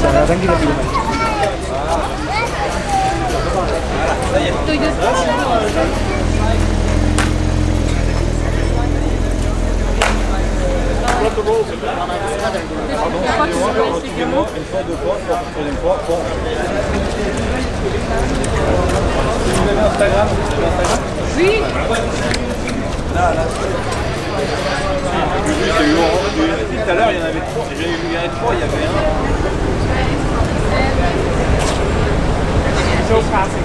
Oui. Tout à l'heure, il y en avait 3. J'ai vu il y en avait 3, il y avait un. So classic.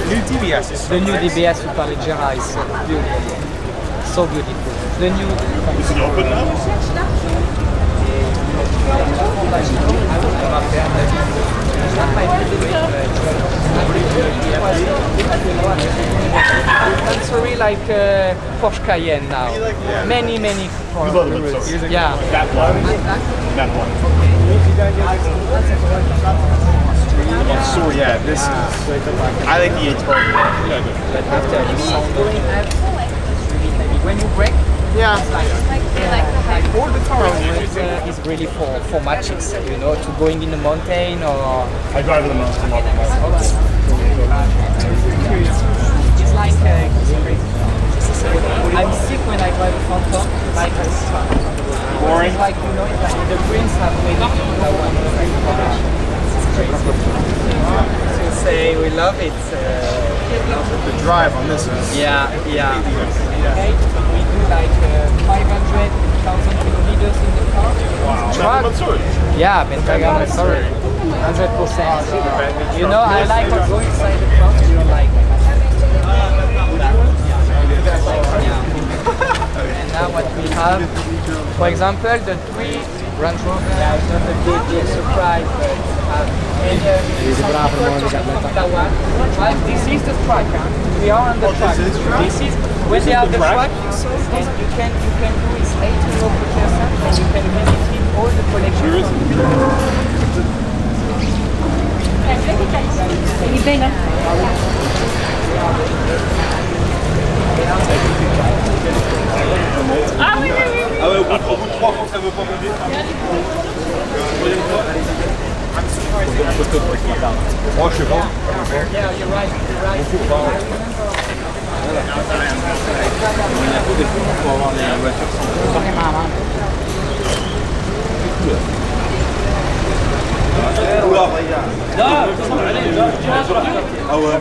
New DBS. The new DBS Superleggera is so beautiful. The new. Is it open now? It's really like Porsche Cayenne now. Yeah. Many colors. Yeah. That one. That one. So yeah, this is. I like the 812. When you brake, Yeah. like all the cars is really for matches, you know, to going in the mountain or. I drive the most. It's like I'm sick when I drive a Phantom. Like Boring. it's like you know, it's like the Greens have made it one. It's crazy. To say we love it. The drive on this is. Yeah. Okay, we do like 500,000 kilometers in the car. Wow. Truck. Yeah, Pentagon, sorry. 100%. You know, I like to go inside the car. You don't like it. And now what we have, for example, the 3 Range Rover, it's not a big surprise, but right, this is the track, huh? We are on the track. This is when they have the track, and you can do is 80 euro per person, and you can visit all the collections. Ah oui. Ah ouais, au bout de 3 fois que ça veut pas bouger. Moi, je sais pas. Yeah, you're right. Il y a des fois pour avoir les voitures sans. Ah ouais.